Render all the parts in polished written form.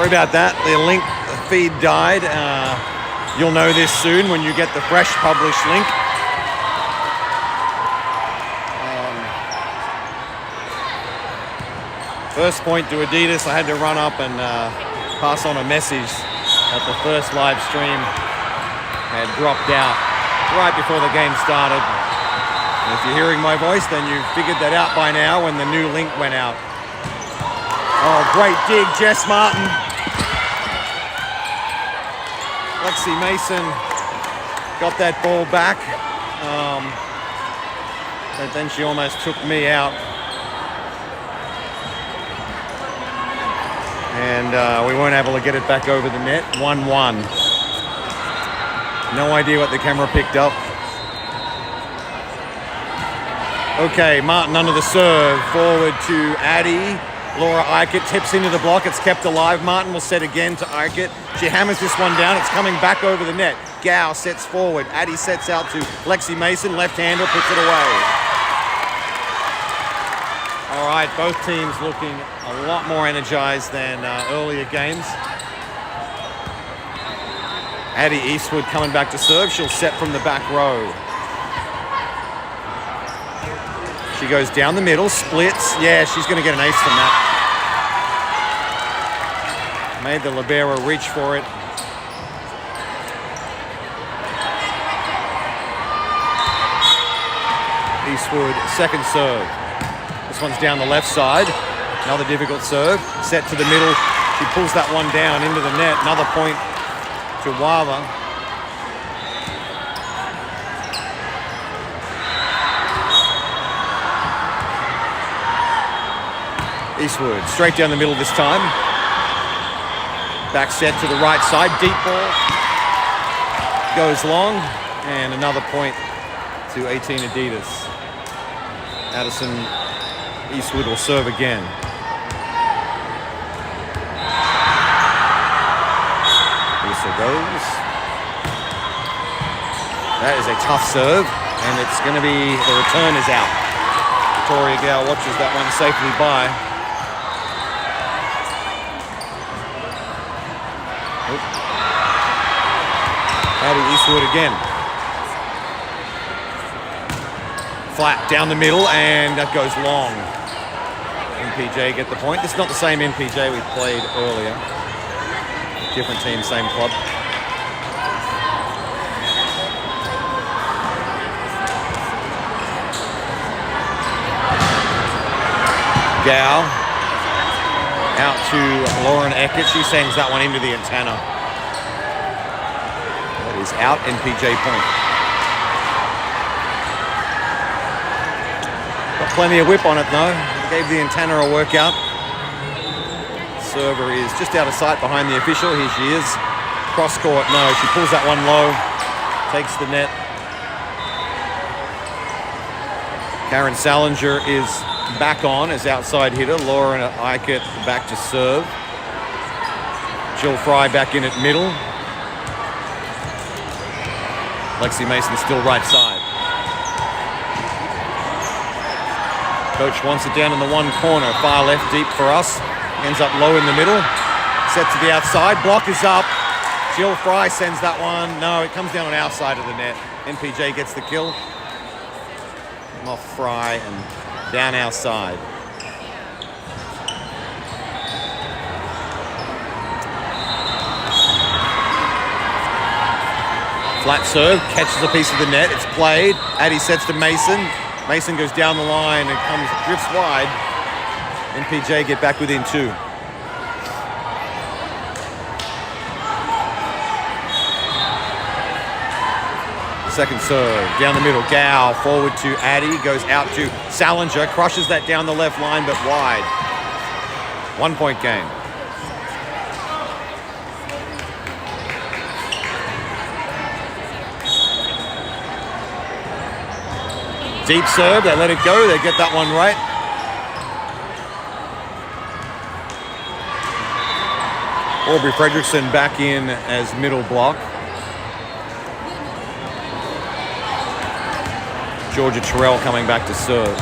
Sorry about that. The link feed died. You'll know this soon when you get the fresh published link. First point to Adidas. I had to run up and pass on a message that the first live stream had dropped out right before the game started. And if you're hearing my voice, then you've figured that out by now when the new link went out. Oh, great dig, Jess Martin. Lexi Mason got that ball back. But then she almost took me out. And we weren't able to get it back over the net. 1-1. No idea what the camera picked up. Okay, Martin under the serve. Forward to Addie. Laura Eichert tips into the block. It's kept alive. Martin will set again to Eichert. She hammers this one down. It's coming back over the net. Gow sets forward. Addie sets out to Lexi Mason. Left-hander puts it away. All right, both teams looking a lot more energized than earlier games. Addie Eastwood coming back to serve. She'll set from the back row. She goes down the middle, splits. Yeah, she's going to get an ace from that. Made the libero reach for it. Eastwood, second serve. This one's down the left side. Another difficult serve. Set to the middle. She pulls that one down into the net. Another point to Wava. Eastwood, straight down the middle this time. Back set to the right side, deep ball. Goes long, and another point to 18 Adidas. Addison Eastwood will serve again. Lisa goes. That is a tough serve, and it's going to be, the return is out. Victoria Gow watches that one safely by. Addie Eastwood again. Flat down the middle, and that goes long. NPJ get the point. This is not the same NPJ we played earlier. Different team, same club. Gow out to Lauren Eckert. She sends that one into the antenna. Is out, NPJ point. Got plenty of whip on it though. Gave the antenna a workout. Server is just out of sight behind the official. Here she is. Cross court, no. She pulls that one low. Takes the net. Karen Salinger is back on as outside hitter. Laura Eichert back to serve. Jill Fry back in at middle. Lexi Mason still right side. Coach wants it down in the one corner. Far left deep for us. Ends up low in the middle. Set to the outside. Block is up. Jill Fry sends that one. No, it comes down on our side of the net. NPJ gets the kill. Off Fry and down our side. Flat serve, catches a piece of the net, it's played. Addie sets to Mason. Mason goes down the line and drifts wide. NPJ get back within two. Second serve, down the middle, Gow, forward to Addie, goes out to Salinger, crushes that down the left line, but wide. 1 point game. Deep serve, they let it go, they get that one right. Aubrey Fredrickson back in as middle block. Georgia Terrell coming back to serve.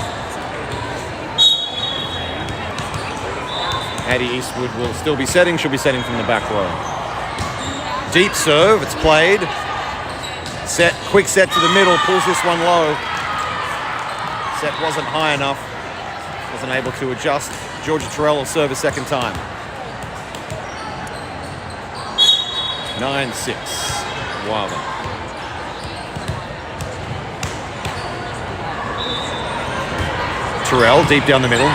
Addie Eastwood will still be setting. She'll be setting from the back row. Deep serve. It's played. Set. Quick set to the middle. Pulls this one low. Set wasn't high enough. Wasn't able to adjust. Georgia Terrell will serve a second time. 9-6. Wava. Terrell deep down the middle.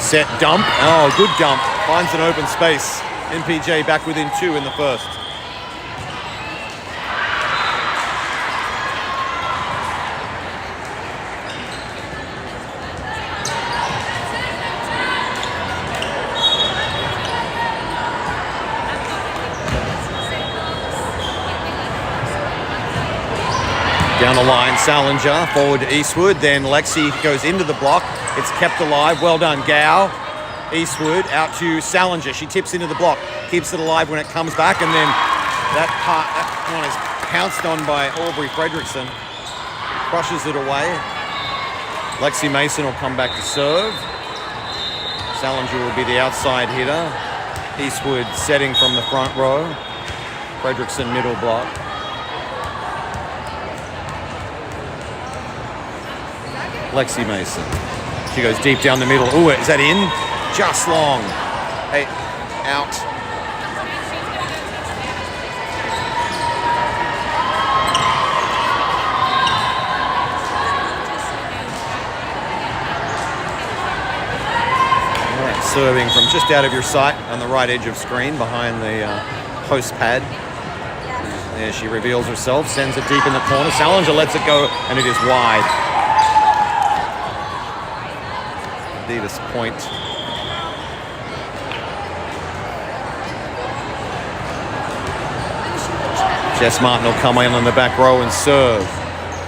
Set dump. Oh, good dump. Finds an open space. NPJ back within 2 in the first. Down the line, Salinger, forward to Eastwood. Then Lexi goes into the block. It's kept alive. Well done, Gow. Eastwood out to Salinger. She tips into the block. Keeps it alive when it comes back. And then that one is pounced on by Aubrey Fredrickson. Crushes it away. Lexi Mason will come back to serve. Salinger will be the outside hitter. Eastwood setting from the front row. Fredrickson middle block. Lexi Mason. She goes deep down the middle. Ooh, is that in? Just long. Hey, out. All right, serving from just out of your sight on the right edge of screen behind the post pad. There she reveals herself, sends it deep in the corner. Salinger lets it go, and it is wide. This point. Jess Martin will come in on the back row and serve.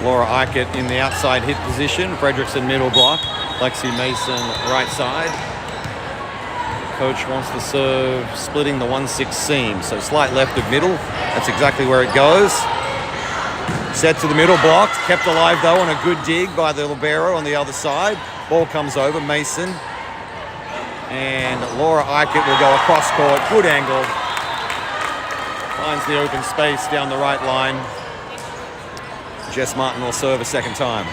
Laura Eichert in the outside hit position. Fredrickson middle block. Lexi Mason right side. Coach wants to serve splitting the 1-6 seam. So slight left of middle. That's exactly where it goes. Set to the middle, blocked. Kept alive though on a good dig by the libero on the other side. Ball comes over, Mason. And Laura Eichert will go across court. Good angle. Finds the open space down the right line. Jess Martin will serve a second time.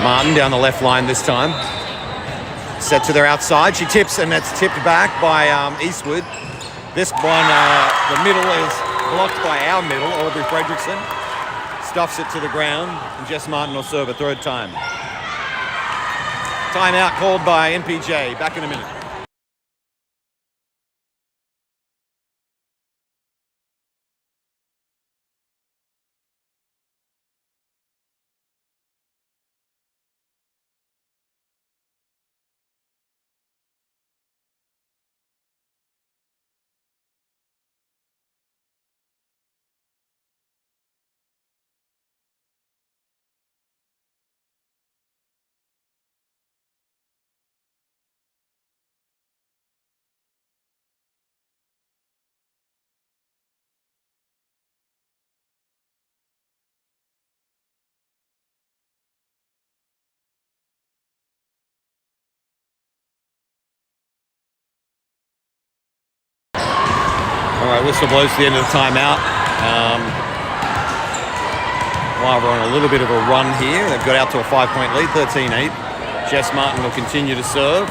Martin down the left line this time. Set to their outside. She tips, and that's tipped back by Eastwood. This one, the middle is blocked by our middle, Aubrey Fredrickson. Stuffs it to the ground, and Jess Martin will serve a third time. Timeout called by NPJ. Back in a minute. All right, whistle blows to the end of the timeout. While we're on a little bit of a run here, they've got out to a 5-point lead, 13-8. Jess Martin will continue to serve.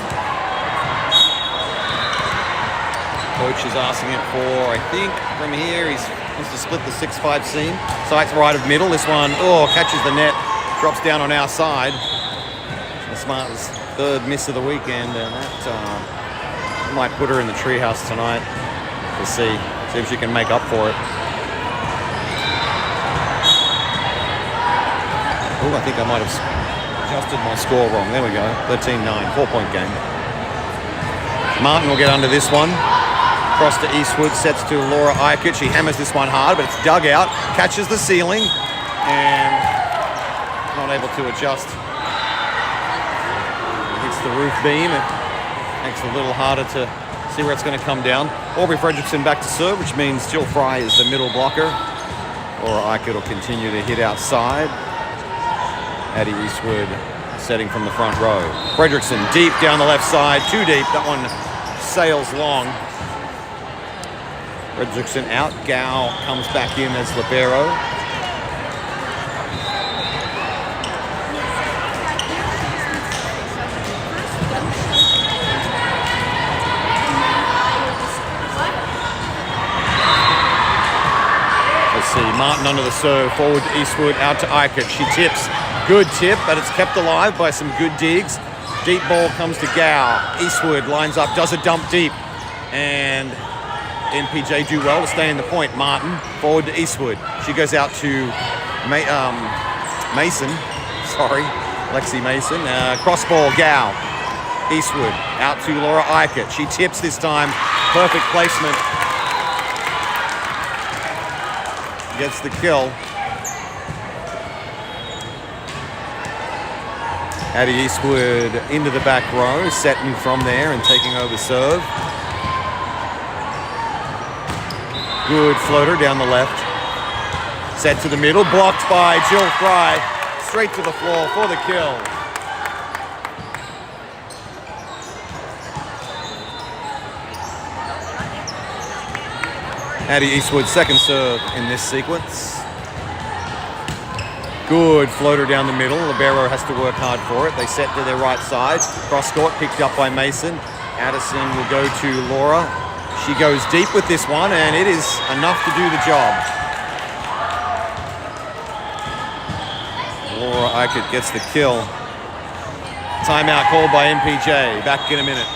Coach is asking it for, I think, from here. He wants to split the 6-5 seam. Sights right of middle. This one, catches the net, drops down on our side. Jess Martin's third miss of the weekend, and that might put her in the treehouse tonight. We'll see if she can make up for it. Oh, I think I might have adjusted my score wrong. There we go, 13-9, 4-point game. Martin will get under this one. Cross to Eastwood, sets to Laura Eichert. She hammers this one hard, but it's dug out. Catches the ceiling, and not able to adjust. Hits the roof beam. It makes it a little harder to see where it's going to come down. Aubrey Fredrickson back to serve, which means Jill Fry is the middle blocker. Laura Eichert will continue to hit outside. Addie Eastwood setting from the front row. Fredrickson deep down the left side, too deep. That one sails long. Fredrickson out. Gow comes back in as libero. Let's see, Martin under the serve, forward to Eastwood, out to Eichert. She tips. Good tip, but it's kept alive by some good digs. Deep ball comes to Gow. Eastwood lines up, does a dump deep. And NPJ do well to stay in the point. Martin, forward to Eastwood. She goes out to Mason. Sorry, Lexi Mason. Cross ball, Gow. Eastwood, out to Laura Eichert. She tips this time. Perfect placement. Gets the kill. Addie Eastwood into the back row, setting from there and taking over serve. Good floater down the left. Set to the middle, blocked by Jill Fry. Straight to the floor for the kill. Addie Eastwood, second serve in this sequence. Good floater down the middle. Libero has to work hard for it. They set to their right side. Cross court picked up by Mason. Addison will go to Laura. She goes deep with this one, and it is enough to do the job. Laura Eichert gets the kill. Timeout called by NPJ. Back in a minute.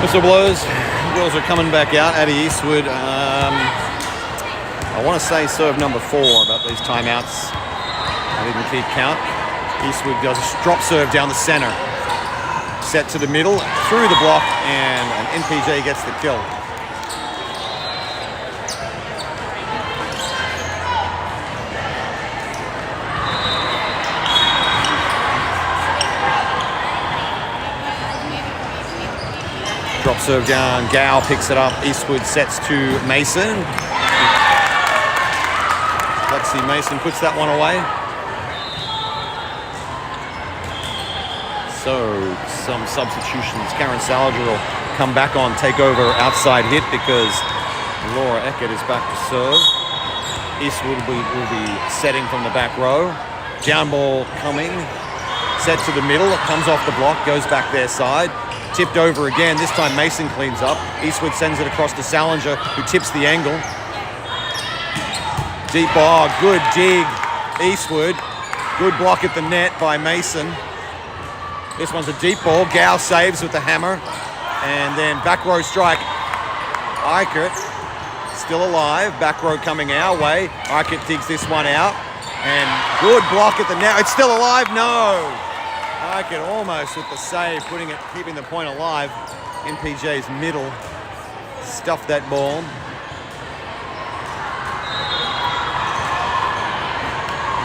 Whistleblowers, girls are coming back out. Addie Eastwood, I want to say serve number 4 about these timeouts. I didn't keep count. Eastwood does a drop serve down the center. Set to the middle, through the block, and an NPJ gets the kill. Drop serve down, Gow picks it up, Eastwood sets to Mason. Lexi Mason puts that one away. So, some substitutions. Karen Salinger will come back on, take over outside hit because Laura Eichert is back to serve. Eastwood will be setting from the back row. Down ball coming, set to the middle, it comes off the block, goes back their side. Tipped over again. This time Mason cleans up. Eastwood sends it across to Salinger, who tips the angle. Deep ball, good dig. Eastwood. Good block at the net by Mason. This one's a deep ball. Gow saves with the hammer. And then back row strike. Eichert still alive. Back row coming our way. Eichert digs this one out. And good block at the net. It's still alive? No. Eichert almost with the save, keeping the point alive. NPJ's middle stuffed that ball.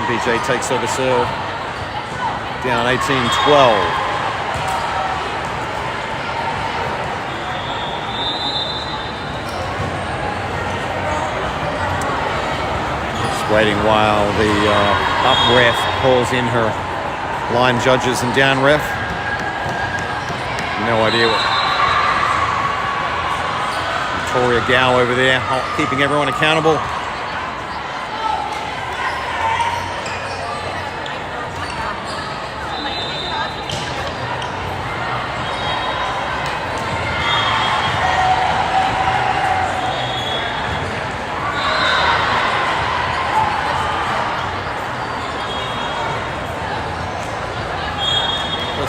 NPJ takes over serve. Down 18-12. Just waiting while the up ref calls in her line judges and down ref. No idea what. Victoria Gow over there, keeping everyone accountable.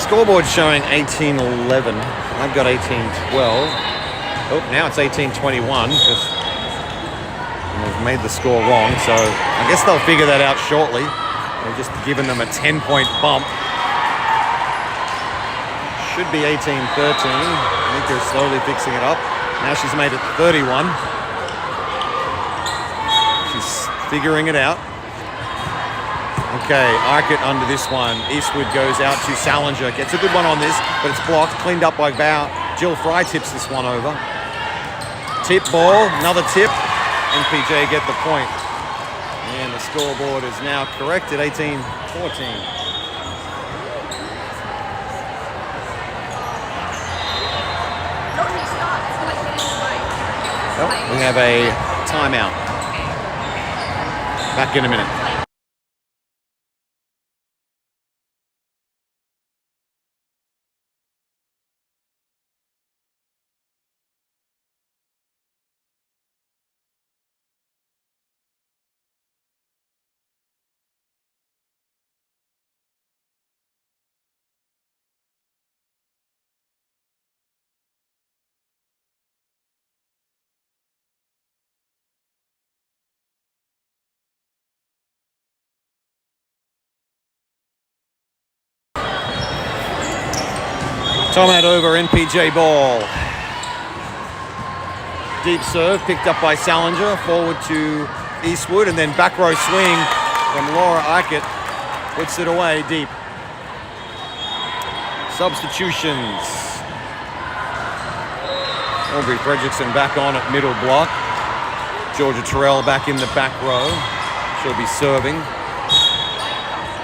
Scoreboard showing 18-11. I've got 18-12. Oh, now it's 18-21 because they've made the score wrong. So I guess they'll figure that out shortly. They've just given them a 10-point bump. Should be 18-13. I think they're slowly fixing it up. Now she's made it 31. She's figuring it out. Okay, Arkett under this one. Eastwood goes out to Salinger. Gets a good one on this, but it's blocked. Cleaned up by Bow. Jill Fry tips this one over. Tip ball, another tip. NPJ get the point. And the scoreboard is now corrected, 18-14. Oh, we have a timeout. Back in a minute. Timeout over, NPJ ball. Deep serve picked up by Salinger, forward to Eastwood, and then back row swing from Laura Arkett. Puts it away deep. Substitutions. Aubrey Fredrickson back on at middle block. Georgia Terrell back in the back row. She'll be serving.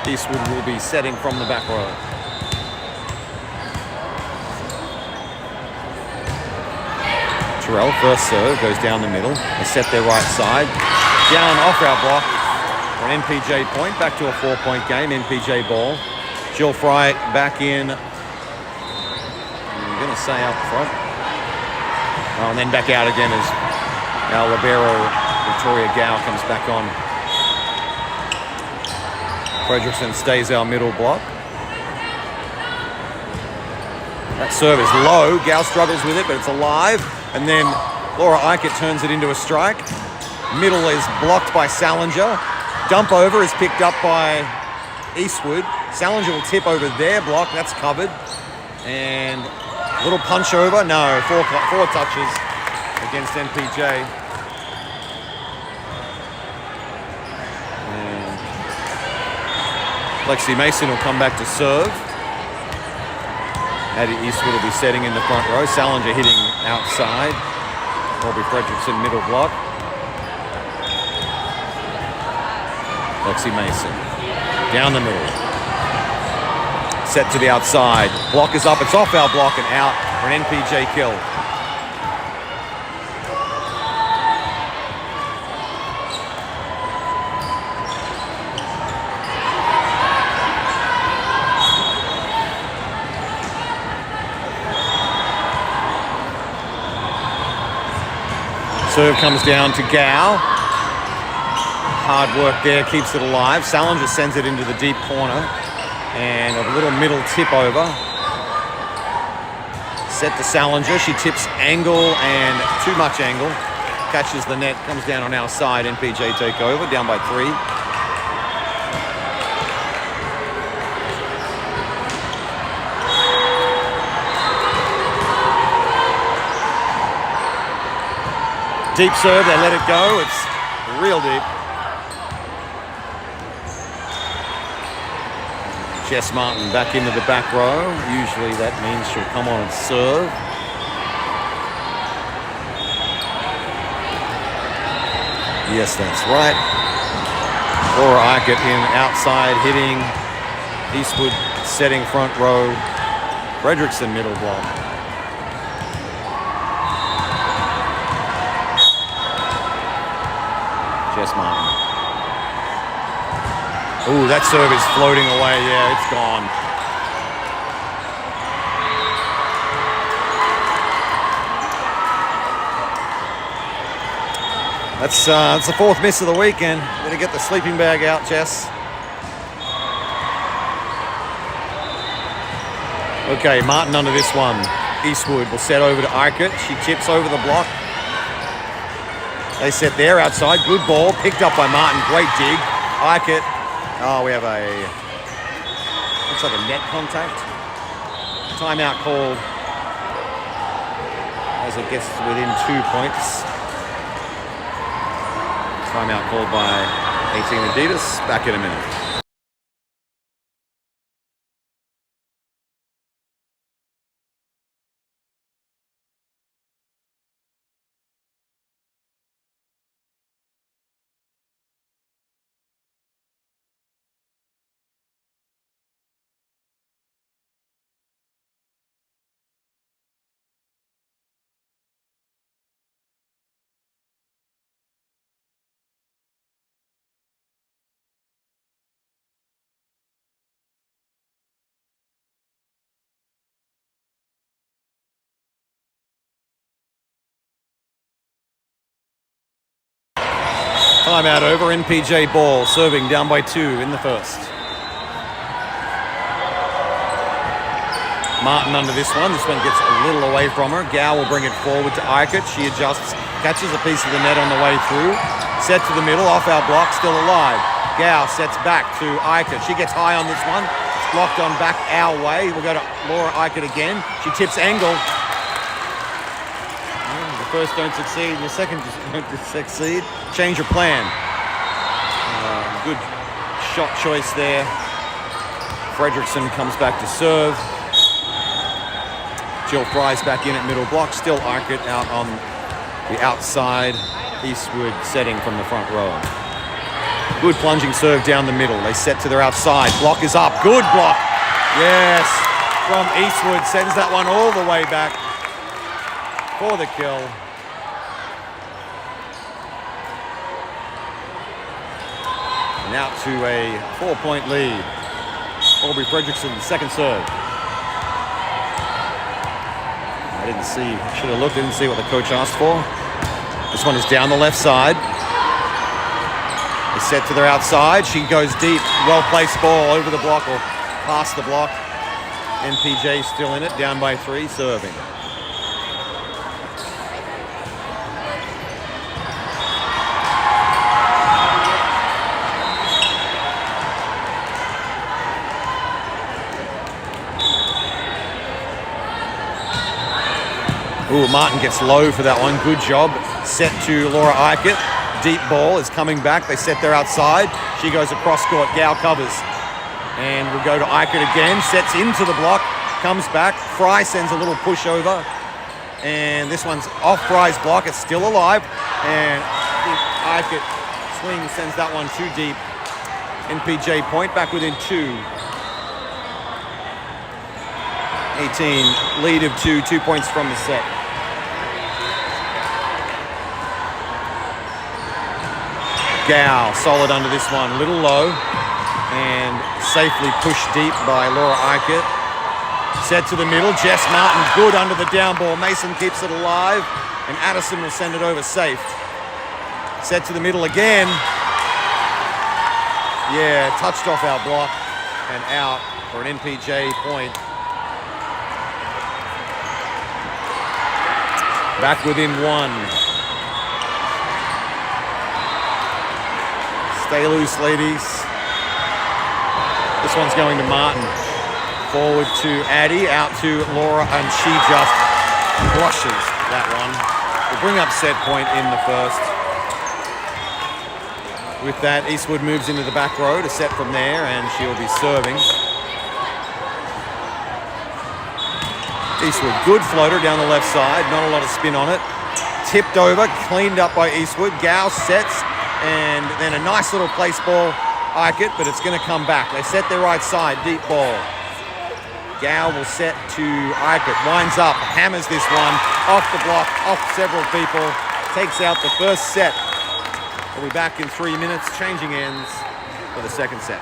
Eastwood will be setting from the back row. Terrell, first serve, goes down the middle. They set their right side. Down off our block for an NPJ point. Back to a 4-point game, NPJ ball. Jill Fry back in. I'm going to say up front. Oh, and then back out again as our libero, Victoria Gow, comes back on. Fredrickson stays our middle block. That serve is low. Gow struggles with it, but it's alive. And then Laura Arkett turns it into a strike. Middle is blocked by Salinger. Dump over is picked up by Eastwood. Salinger will tip over their block. That's covered. And a little punch over. No, four touches against NPJ. And Lexi Mason will come back to serve. Addie Eastwood will be setting in the front row. Salinger hitting outside. Aubrey Fredrickson middle block. Lexi Mason down the middle. Set to the outside. Block is up. It's off our block and out for an NPJ kill. Serve comes down to Gow. Hard work there, keeps it alive. Salinger sends it into the deep corner. And a little middle tip over. Set to Salinger. She tips angle and too much angle. Catches the net, comes down on our side. NPJ take over, down by 3. Deep serve, they let it go. It's real deep. Jess Martin back into the back row. Usually that means she'll come on and serve. Yes, that's right. Laura Arkett in outside hitting. Eastwood setting front row. Fredrickson middle block. Jess Martin. Ooh, that serve is floating away. Yeah, it's gone. That's the 4th miss of the weekend. Gonna get the sleeping bag out, Jess. Okay, Martin under this one. Eastwood will set over to Arkett. She tips over the block. They set there outside. Good ball. Picked up by Martin. Great dig. Arkett. Oh, we have a... looks like a net contact. Timeout called as it gets within 2 points. Timeout called by 18 Adidas. Back in a minute. Timeout over. NPJ ball. Serving down by 2 in the first. Martin under this one. This one gets a little away from her. Gow will bring it forward to Arkett. She adjusts, catches a piece of the net on the way through. Set to the middle, off our block, still alive. Gow sets back to Arkett. She gets high on this one. It's blocked on back our way. We'll go to Laura Arkett again. She tips angle. The first don't succeed, the second don't succeed. Change your plan. Good shot choice there. Fredrickson comes back to serve. Jill Fry's back in at middle block. Still Arkett out on the outside. Eastwood setting from the front row. Good plunging serve down the middle. They set to their outside. Block is up. Good block. Yes. From Eastwood. Sends that one all the way back for the kill. And out to a 4-point lead. Aubrey Fredrickson, second serve. I didn't see, should have looked, didn't see what the coach asked for. This one is down the left side. They set to their outside. She goes deep. Well-placed ball over the block or past the block. NPJ still in it, down by 3, serving. Ooh, Martin gets low for that one. Good job. Set to Laura Arkett. Deep ball is coming back. They set there outside. She goes across court. Gow covers. And we'll go to Arkett again. Sets into the block. Comes back. Fry sends a little push over. And this one's off Fry's block. It's still alive. And Arkett swing sends that one too deep. NPJ point back within 2. 18, lead of 2, 2 points from the set. Gow, solid under this one, little low, and safely pushed deep by Laura Arkett. Set to the middle, Jess Martin, good under the down ball. Mason keeps it alive, and Addison will send it over safe. Set to the middle again. Yeah, touched off our block and out for an NPJ point. Back within 1. Stay loose, ladies. This one's going to Martin. Forward to Addie, out to Laura, and she just crushes that one. We'll bring up set point in the first. With that, Eastwood moves into the back row to set from there, and she'll be serving. Eastwood, good floater down the left side, not a lot of spin on it. Tipped over, cleaned up by Eastwood. Gow sets, and then a nice little place ball, Arkett, but it's going to come back. They set their right side, deep ball. Gow will set to Arkett, winds up, hammers this one, off the block, off several people, takes out the first set. We'll be back in 3 minutes, changing ends for the second set.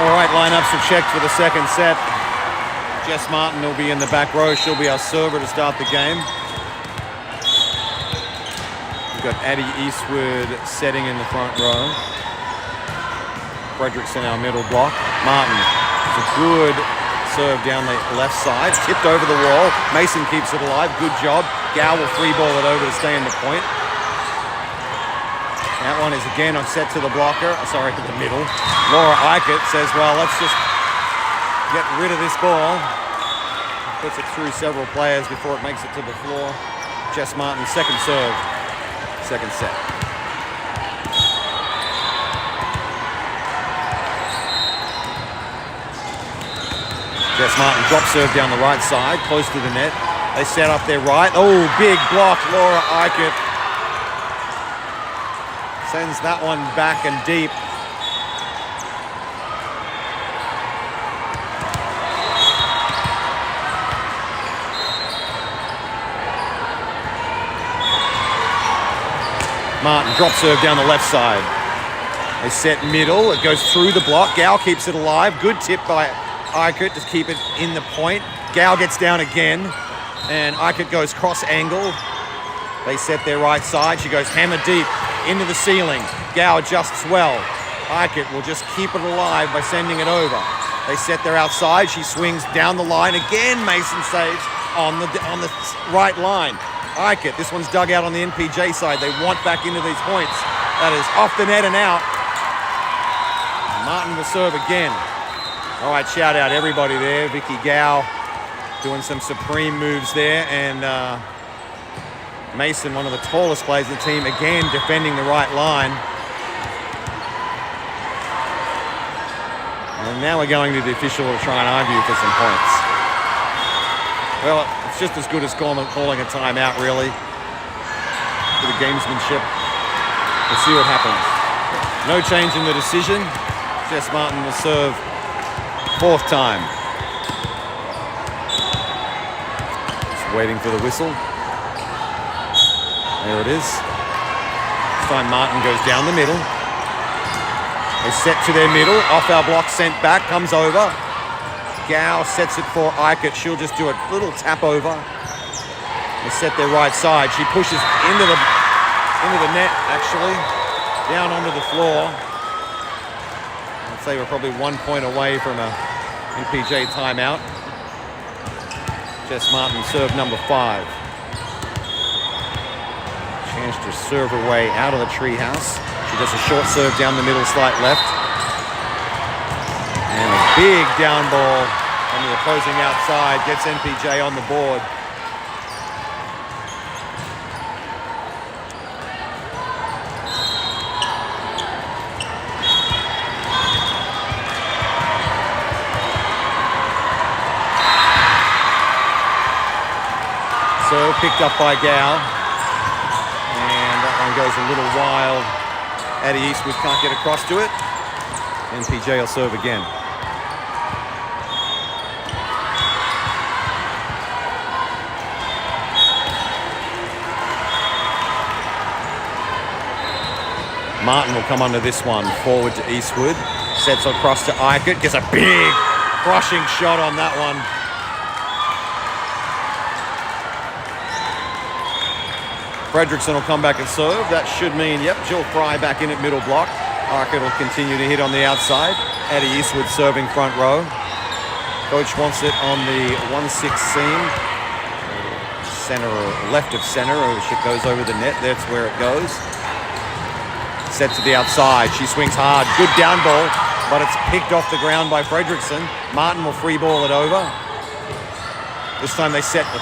All right, lineups are checked for the second set. Jess Martin will be in the back row. She'll be our server to start the game. We've got Addie Eastwood setting in the front row. Fredrickson our middle block. Martin, it's a good serve down the left side. Tipped over the wall. Mason keeps it alive. Good job. Gow will free ball it over to stay in the point. That one is again on set to the blocker. Sorry, to the middle. Laura Eichert says, well, let's just get rid of this ball. Puts it through several players before it makes it to the floor. Jess Martin, second serve, second set. Jess Martin drop serve down the right side, close to the net. They set up their right. Oh, big block, Laura Eichert. Sends that one back and deep. Martin drop serve down the left side. They set middle. It goes through the block. Gow keeps it alive. Good tip by Eichert to keep it in the point. Gow gets down again. And Eichert goes cross angle. They set their right side. She goes hammer deep into the ceiling. Gow adjusts well. Eichert will just keep it alive by sending it over. They set their outside. She swings down the line. Again, Mason saves on the right line. Eichert, this one's dug out on the NPJ side. They want back into these points. That is off the net and out. Martin will serve again. All right, shout out everybody there. Vicky Gow doing some supreme moves there. And Mason, one of the tallest players in the team, again defending the right line. And now we're going to the official to try and argue for some points. Well, it's just as good as calling a timeout, really, for the gamesmanship. We'll see what happens. No change in the decision. Jess Martin will serve fourth time. Just waiting for the whistle. There it is. This time Martin goes down the middle. They set to their middle. Off our block, sent back, comes over. Gow sets it for Eichert. She'll just do a little tap over. They set their right side. She pushes into the net, actually. Down onto the floor. I'd say we're probably 1 point away from a NPJ timeout. Jess Martin, serve number 5. Chance to serve her way out of the treehouse. She does a short serve down the middle, slight left. And a big down ball on the opposing outside gets NPJ on the board. So picked up by Gow. Goes a little wild. Addie Eastwood can't get across to it. NPJ will serve again. Martin will come under this one. Forward to Eastwood. Sets across to Eichert. Gets a big crushing shot on that one. Fredrickson will come back and serve. That should mean, yep, Jill Fry back in at middle block. Eichert will continue to hit on the outside. Addie Eastwood serving front row. Coach wants it on the 1-6 seam. Center, or left of center. It goes over the net. That's where it goes. Set to the outside. She swings hard. Good down ball, but it's picked off the ground by Fredrickson. Martin will free ball it over. This time they set the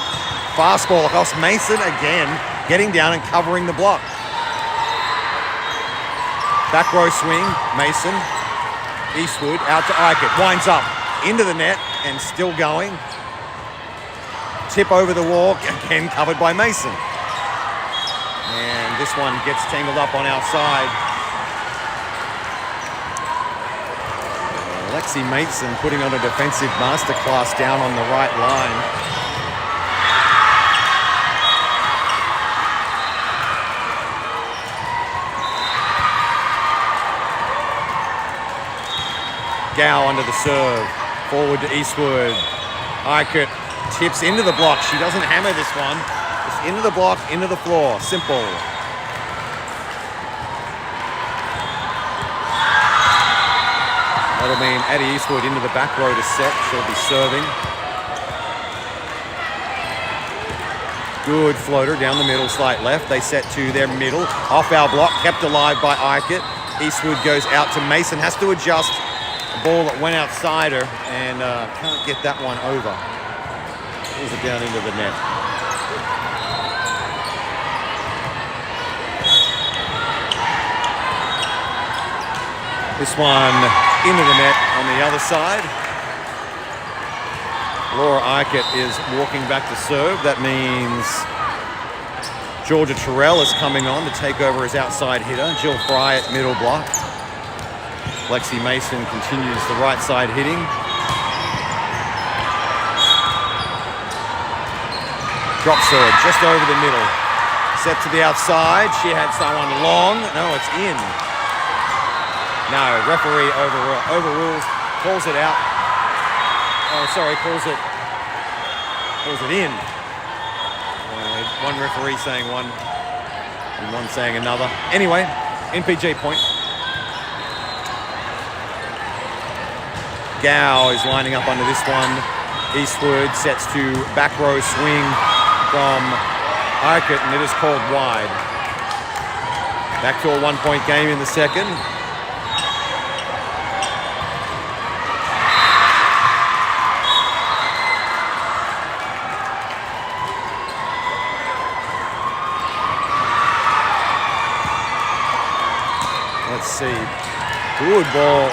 fastball across Mason again. Getting down and covering the block. Back row swing, Mason. Eastwood out to Eichert. Winds up into the net and still going. Tip over the wall, again covered by Mason. And this one gets tangled up on our side. Lexi Mason putting on a defensive masterclass down on the right line. Gow under the serve. Forward to Eastwood. Ikett tips into the block. She doesn't hammer this one. Just into the block, into the floor. Simple. That'll mean Addie Eastwood into the back row to set. She'll be serving. Good floater down the middle, slight left. They set to their middle. Off our block, kept alive by Ikett. Eastwood goes out to Mason, has to adjust. A ball that went outside her and can't get that one over. Pulls it down into the net. This one into the net on the other side. Laura Ikett is walking back to serve. That means Georgia Terrell is coming on to take over as outside hitter. Jill Fry at middle block. Lexi Mason continues the right side hitting. Drop serve just over the middle. Set to the outside. She had someone long. No, it's in. No, referee overrules, calls it out. Oh, sorry, calls it in. One referee saying one and one saying another. Anyway, NPJ point. Gow is lining up under this one. Eastwood sets to back row swing from Ikett, and it is called wide. Back to a 1-point game in the second. Let's see. Good ball,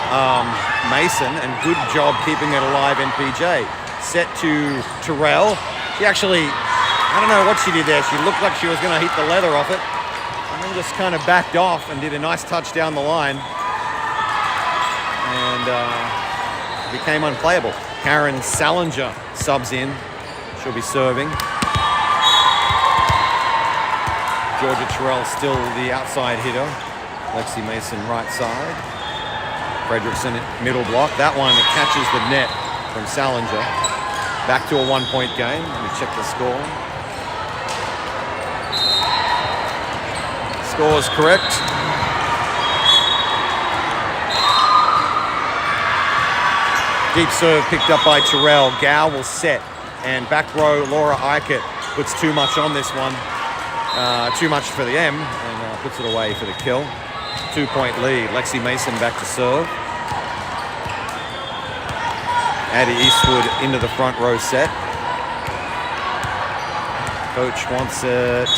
Mason, and good job keeping it alive, NPJ. Set to Terrell. She actually, I don't know what she did there. She looked like she was going to hit the leather off it. And then just kind of backed off and did a nice touch down the line. And became unplayable. Karen Salinger subs in. She'll be serving. Georgia Terrell still the outside hitter. Lexi Mason right side. Fredrickson middle block. That one catches the net from Salinger. Back to a 1-point game. Let me check the score. Score is correct. Deep serve picked up by Terrell. Gow will set. And back row, Laura Ikett puts too much on this one. Too much for the M. And puts it away for the kill. 2-point lead. Lexi Mason back to serve. Addie Eastwood into the front row set. Coach wants it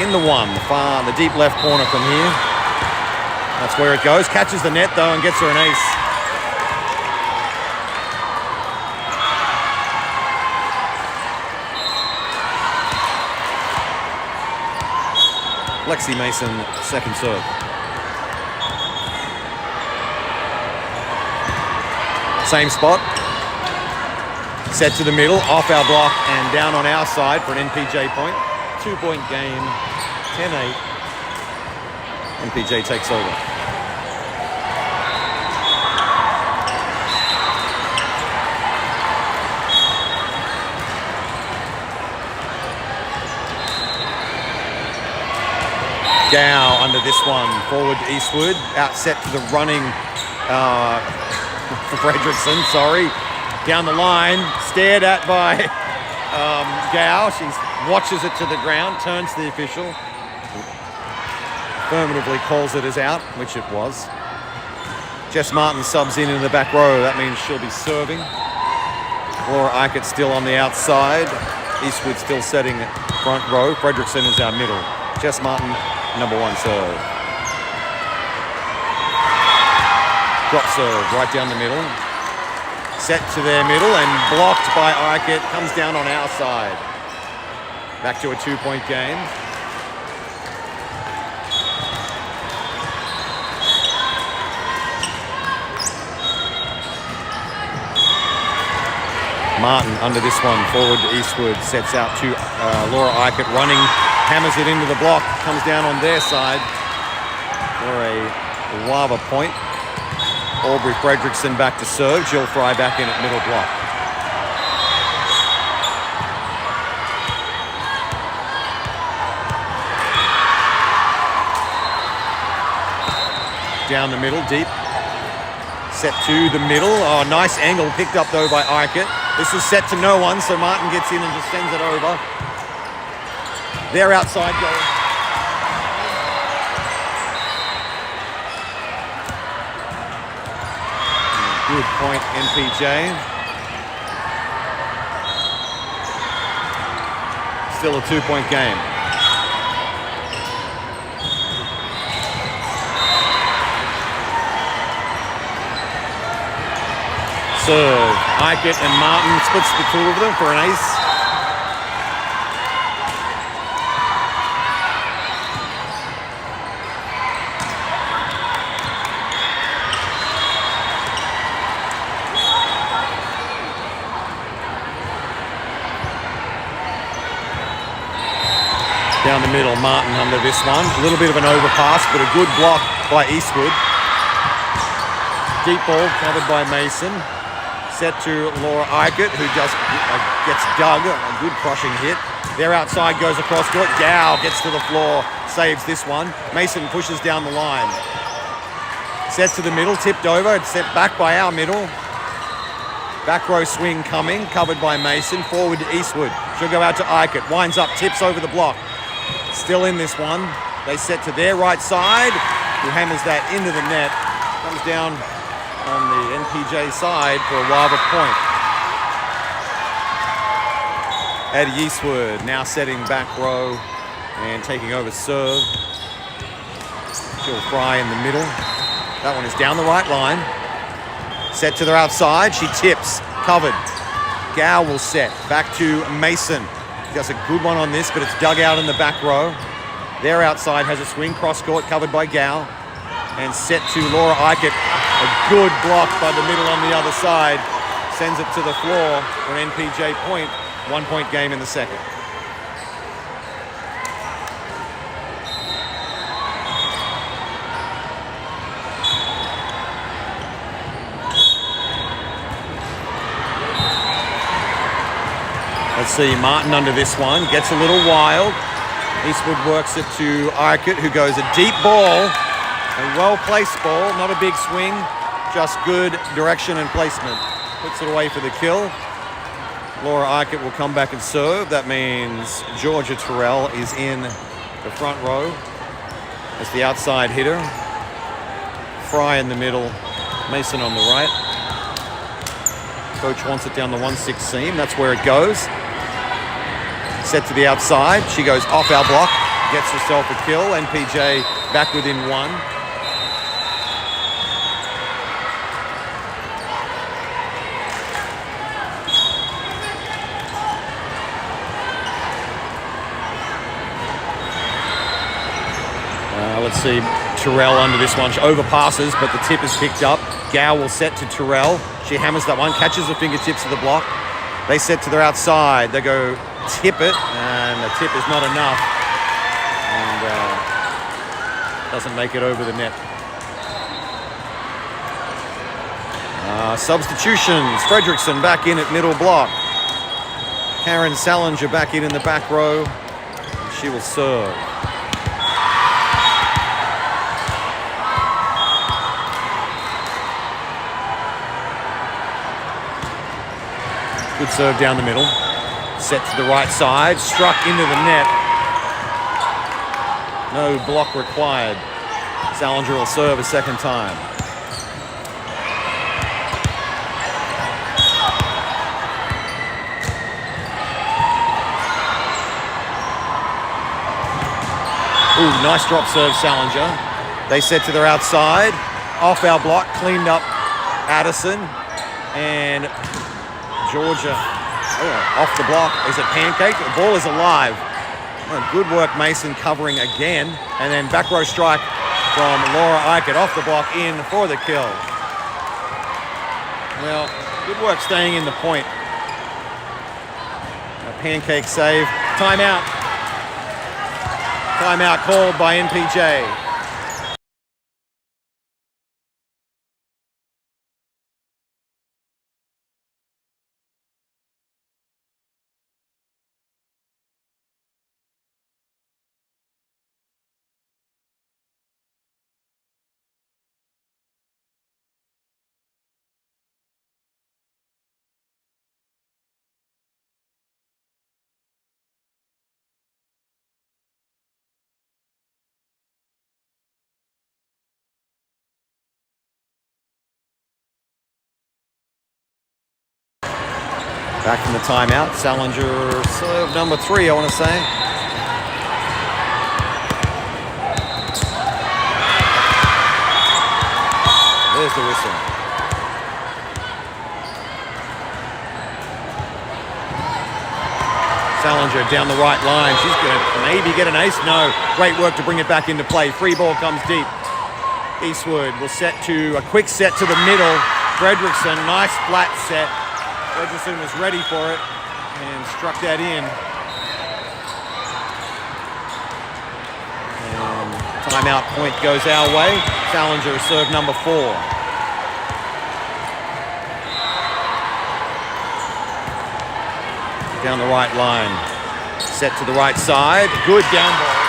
in the one, the deep left corner from here. That's where it goes. Catches the net though and gets her an ace. Lexi Mason, second serve. Same spot. Set to the middle, off our block and down on our side for an NPJ point. 2-point game, 10-8. NPJ takes over. Gow under this one, forward to Eastwood, out set to the running Fredrickson, sorry. Down the line, stared at by Gow. She watches it to the ground, turns to the official. Affirmatively calls it as out, which it was. Jess Martin subs in the back row. That means she'll be serving. Laura Ikett still on the outside. Eastwood still setting front row. Fredrickson is our middle. Jess Martin, number one serve. Drop serve right down the middle. Set to their middle and blocked by Ikett. Comes down on our side. Back to a 2-point game. Martin under this one, forward to Eastwood. Sets out to Laura Ikett running. Hammers it into the block. Comes down on their side for a lava point. Aubrey Fredrickson back to serve. Jill Fry back in at middle block. Down the middle, deep. Set to the middle. Oh, nice angle picked up though by Eichert. This is set to no one, so Martin gets in and just sends it over. Their outside goal. Good point, NPJ. Still a 2-point game. Serve. Eichert and Martin splits the two of them for an ace. Down the middle, Martin under this one. A little bit of an overpass, but a good block by Eastwood. Deep ball covered by Mason. Set to Laura Eichert, who just gets dug. A good crushing hit. Their outside goes across court. Gow gets to the floor, saves this one. Mason pushes down the line. Set to the middle, tipped over. It's set back by our middle. Back row swing coming, covered by Mason. Forward to Eastwood. She'll go out to Eichert. Winds up, tips over the block. Still in this one. They set to their right side, who hammers that into the net. Comes down on the NPJ side for a Wava point. Eddie Eastwood now setting back row and taking over serve. Jill Fry in the middle. That one is down the right line. Set to their outside. She tips. Covered. Gow will set. Back to Mason. He does a good one on this, but it's dug out in the back row. Their outside has a swing cross court covered by Gow. And set to Laura Eichert. A good block by the middle on the other side. Sends it to the floor for an NPJ point. 1-point game in the second. Let's see, Martin under this one. Gets a little wild. Eastwood works it to Eichert, who goes a deep ball. A well-placed ball, not a big swing, just good direction and placement. Puts it away for the kill. Laura Eichert will come back and serve. That means Georgia Terrell is in the front row as the outside hitter. Fry in the middle, Mason on the right. Coach wants it down the 1-6 seam. That's where it goes. Set to the outside. She goes off our block, gets herself a kill. NPJ back within one. Let's see, Terrell under this one. She overpasses, but the tip is picked up. Gow will set to Terrell. She hammers that one, catches the fingertips of the block. They set to their outside. They go tip it, and the tip is not enough. And doesn't make it over the net. Substitutions. Fredrickson back in at middle block. Karen Salinger back in the back row. And she will serve. Good serve down the middle. Set to the right side. Struck into the net. No block required. Salinger will serve a second time. Ooh, nice drop serve, Salinger. They set to their outside. Off our block, cleaned up Addison. And Georgia, off the block. Is it Pancake? The ball is alive. Good work, Mason covering again. And then back row strike from Laura Eichert off the block in for the kill. Well, good work staying in the point. A Pancake save. Timeout. Timeout called by NPJ. Back from the timeout. Salinger serve number 3, I want to say. There's the whistle. Salinger down the right line. She's going to maybe get an ace. No. Great work to bring it back into play. Free ball comes deep. Eastwood will set to a quick set to the middle. Fredrickson, nice flat set. Fredrickson was ready for it and struck that in. And timeout point goes our way. Salinger serve number 4. Down the right line. Set to the right side. Good down ball.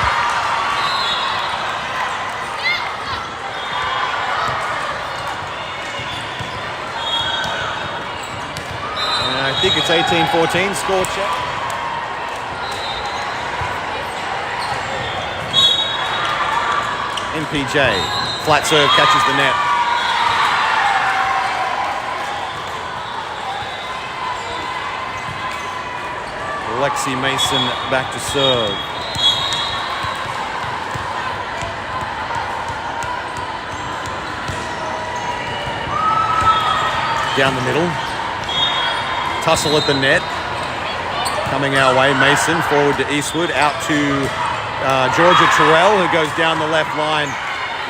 I think it's 18-14, score check. NPJ, flat serve, catches the net. Lexi Mason back to serve. Down the middle. Tussle at the net. Coming our way, Mason forward to Eastwood. Out to Georgia Terrell, who goes down the left line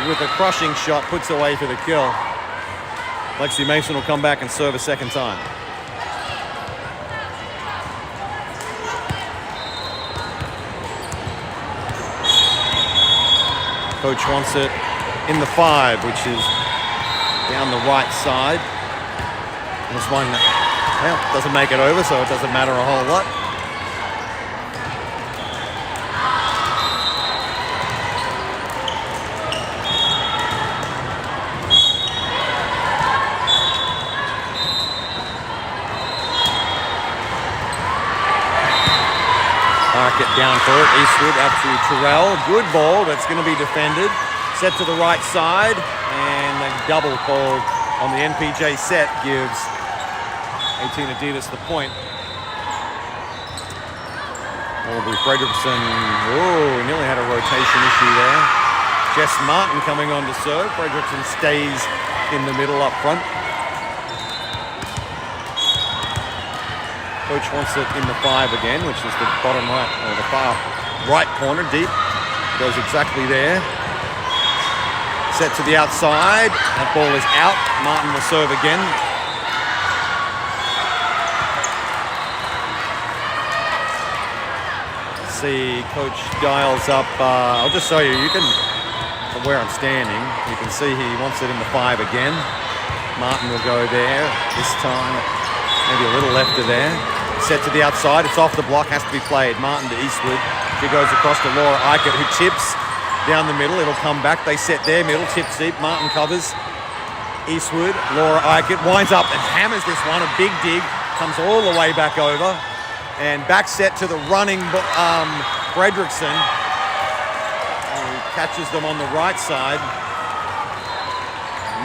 with a crushing shot, puts away for the kill. Lexi Mason will come back and serve a second time. Coach wants it in the 5, which is down the right side. This one, well, doesn't make it over, so it doesn't matter a whole lot. Get down for it. Eastwood up to Terrell. Good ball. That's going to be defended. Set to the right side. And a double called on the NPJ set gives 18 Adidas the point. Aubrey Fredrickson. Oh, nearly had a rotation issue there. Jess Martin coming on to serve. Fredrickson stays in the middle up front. Coach wants it in the 5 again, which is the bottom right, or the far right corner, deep. Goes exactly there. Set to the outside. That ball is out. Martin will serve again. Let's see, Coach dials up. I'll just show you. You can, from where I'm standing, you can see he wants it in the 5 again. Martin will go there. This time, maybe a little left of there. Set to the outside. It's off the block. Has to be played. Martin to Eastwood. She goes across to Laura Eichert, who tips down the middle. It'll come back. They set their middle. Tips deep. Martin covers. Eastwood. Laura Eichert winds up and hammers this one. A big dig. Comes all the way back over. And back set to the running Fredrickson. Who catches them on the right side.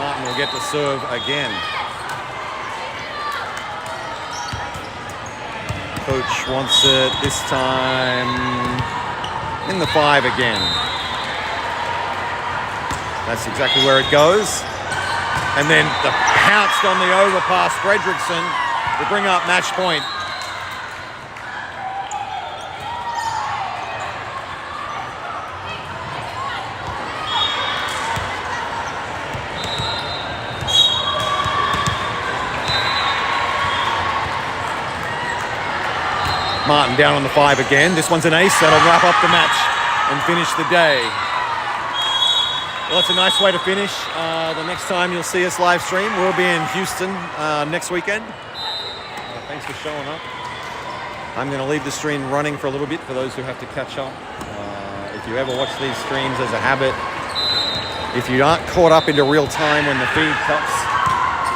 Martin will get to serve again. Coach wants it this time in the 5 again. That's exactly where it goes. And then the pounced on the overpass Fredrickson to bring up match point. Martin down on the 5 again. This one's an ace. That'll wrap up the match and finish the day. Well, that's a nice way to finish. The next time you'll see us live stream, we'll be in Houston next weekend. Thanks for showing up. I'm going to leave the stream running for a little bit for those who have to catch up. If you ever watch these streams as a habit, if you aren't caught up into real time when the feed cuts,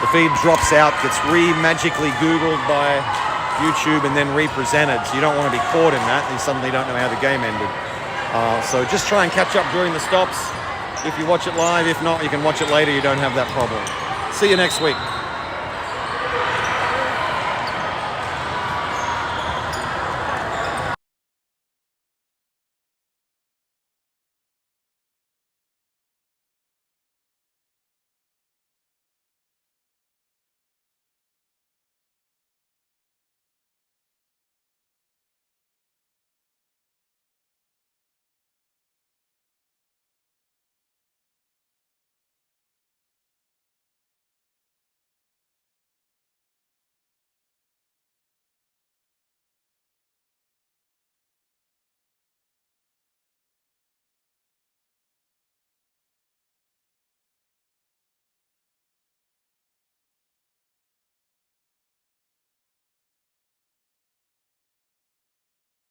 the feed drops out, gets magically Googled by YouTube and then represented, so you don't want to be caught in that and you suddenly don't know how the game ended. So just try and catch up during the stops if you watch it live. If not, you can watch it later. You don't have that problem. See you next week.